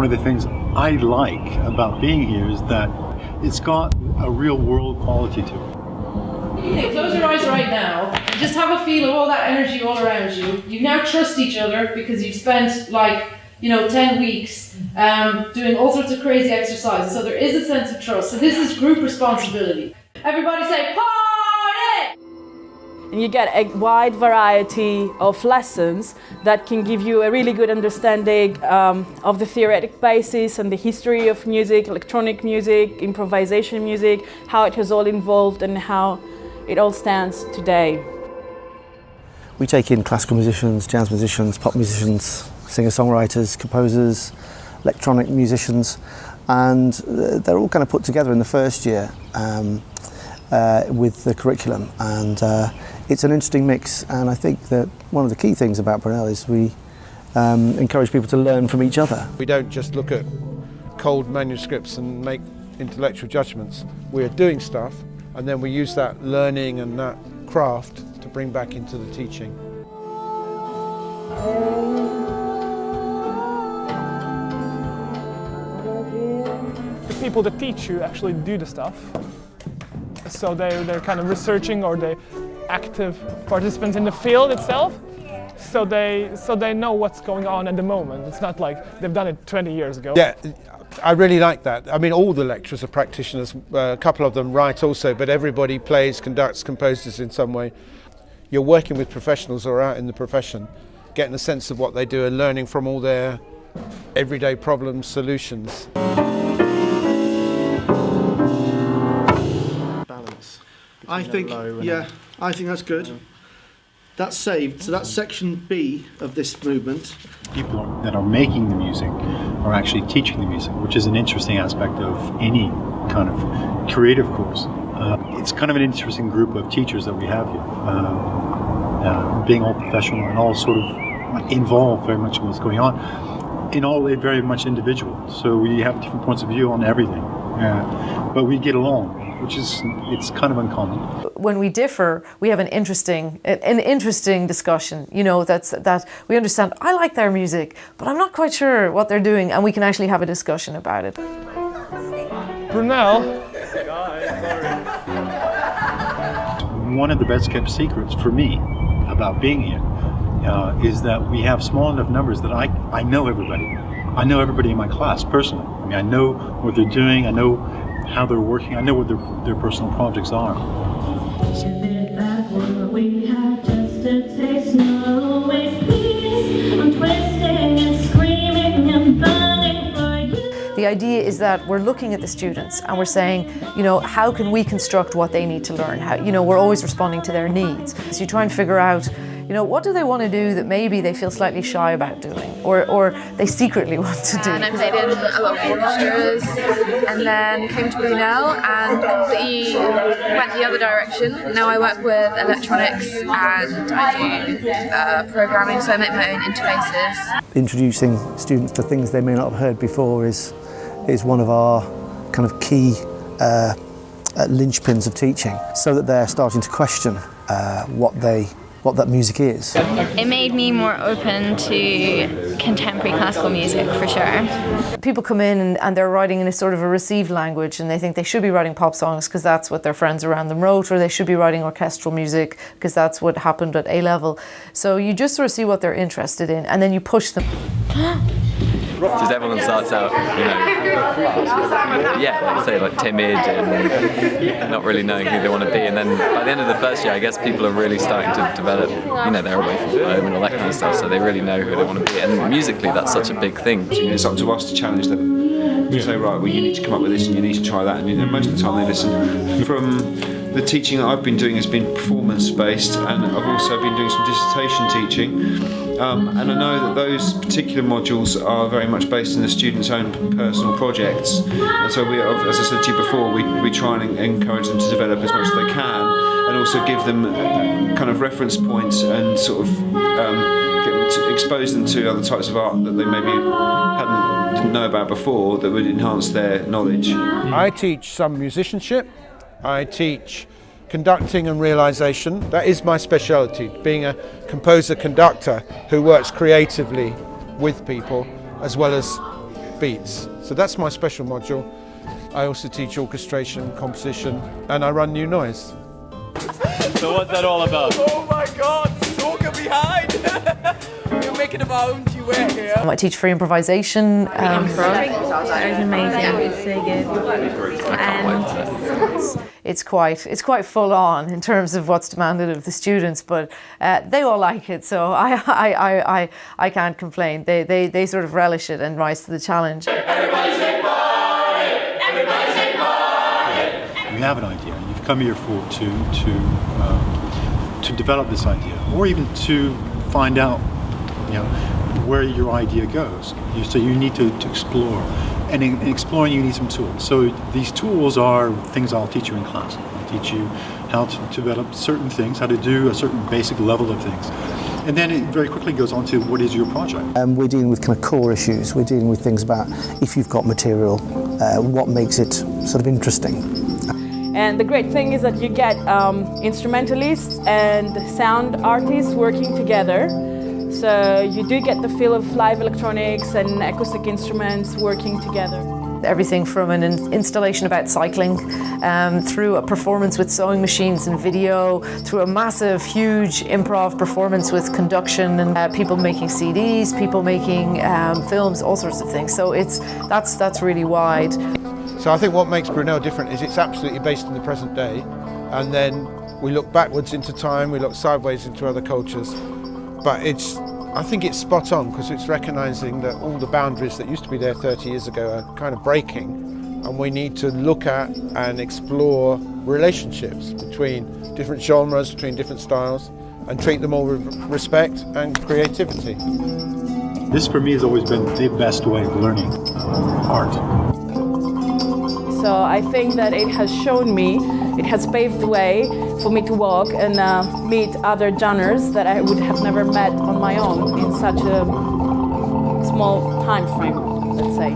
one of the things I like about being here is that it's got a real world quality to it. Close your eyes right now and just have a feel of all that energy all around you. You now trust each other because you've spent 10 weeks doing all sorts of crazy exercises. So there is a sense of trust. So this is group responsibility. Everybody say, party! And you get a wide variety of lessons that can give you a really good understanding of the theoretic basis and the history of music, electronic music, improvisation music, how it has all evolved and how it all stands today. We take in classical musicians, jazz musicians, pop musicians, singer-songwriters, composers, electronic musicians, and they're all kind of put together in the first year with the curriculum, and it's an interesting mix. And I think that one of the key things about Brunel is we encourage people to learn from each other. We don't just look at cold manuscripts and make intellectual judgments. We're doing stuff, and then we use that learning and that craft to bring back into the teaching. The people that teach you actually do the stuff. So they're kind of researching, or they're active participants in the field itself. So they know what's going on at the moment. It's not like they've done it 20 years ago. Yeah, I really like that. I mean, all the lecturers are practitioners. A couple of them write also, but everybody plays, conducts, composes in some way. You're working with professionals or out in the profession, getting a sense of what they do and learning from all their everyday problems, solutions. Balance. I think that's good. That's saved. So that's section B of this movement. People that are making the music are actually teaching the music, which is an interesting aspect of any kind of creative course. It's kind of an interesting group of teachers that we have here, being all professional and all sort of involved very much in what's going on. In all, they're very much individual, so we have different points of view on everything, but we get along, which is, it's kind of uncommon. When we differ, we have an interesting discussion, that we understand, I like their music, but I'm not quite sure what they're doing, and we can actually have a discussion about it. Brunel. One of the best kept secrets for me about being here is that we have small enough numbers that I know everybody. I know everybody in my class personally. I mean, I know what they're doing, I know how they're working, I know what their personal projects are. The idea is that we're looking at the students and we're saying, how can we construct what they need to learn? How, we're always responding to their needs. So you try and figure out, what do they want to do that maybe they feel slightly shy about doing, or they secretly want to do. And I played in a lot of orchestras, and then came to Brunel and completely went the other direction. Now I work with electronics and I do programming, so I make my own interfaces. Introducing students to things they may not have heard before is one of our kind of key linchpins of teaching, so that they're starting to question what that music is. It made me more open to contemporary classical music, for sure. People come in and they're writing in a sort of a received language, and they think they should be writing pop songs because that's what their friends around them wrote, or they should be writing orchestral music because that's what happened at A-level. So you just sort of see what they're interested in, and then you push them. Just everyone starts out, like timid and not really knowing who they want to be, and then by the end of the first year, I guess people are really starting to develop, they're away from home and all that kind of stuff, so they really know who they want to be, and musically that's such a big thing. It's up to us to challenge them, to say, right, well, you need to come up with this and you need to try that, and most of the time they listen. From the teaching that I've been doing has been performance-based, and I've also been doing some dissertation teaching. And I know that those particular modules are very much based in the students' own personal projects. And so we, as I said to you before, we try and encourage them to develop as much as they can, and also give them kind of reference points and sort of expose them to other types of art that they maybe didn't know about before, that would enhance their knowledge. I teach some musicianship, I teach conducting and realisation. That is my speciality, being a composer-conductor who works creatively with people, as well as beats. So that's my special module. I also teach orchestration, composition, and I run new noise. So what's that all about? Oh my God, Soca behind! We're making up our own duet here. I teach free improvisation. That was amazing. It's so good. And it's quite full on in terms of what's demanded of the students, but they all like it, so I can't complain. They sort of relish it and rise to the challenge. Everybody take part! Everybody take part! You have an idea. You've come here to develop this idea, or even to find out, where your idea goes. So you need to explore, and in exploring you need some tools. So these tools are things I'll teach you in class. I'll teach you how to develop certain things, how to do a certain basic level of things. And then it very quickly goes on to what is your project. We're dealing with kind of core issues. We're dealing with things about if you've got material, what makes it sort of interesting. And the great thing is that you get instrumentalists and sound artists working together. So you do get the feel of live electronics and acoustic instruments working together. Everything from an installation about cycling, through a performance with sewing machines and video, through a massive, huge improv performance with conduction and people making CDs, people making films, all sorts of things. So that's really wide. So I think what makes Brunel different is it's absolutely based in the present day, and then we look backwards into time, we look sideways into other cultures, but I think it's spot on because it's recognising that all the boundaries that used to be there 30 years ago are kind of breaking, and we need to look at and explore relationships between different genres, between different styles, and treat them all with respect and creativity. This for me has always been the best way of learning art. So I think that it has shown me, it has paved the way for me to walk and meet other genres that I would have never met on my own in such a small time frame, let's say.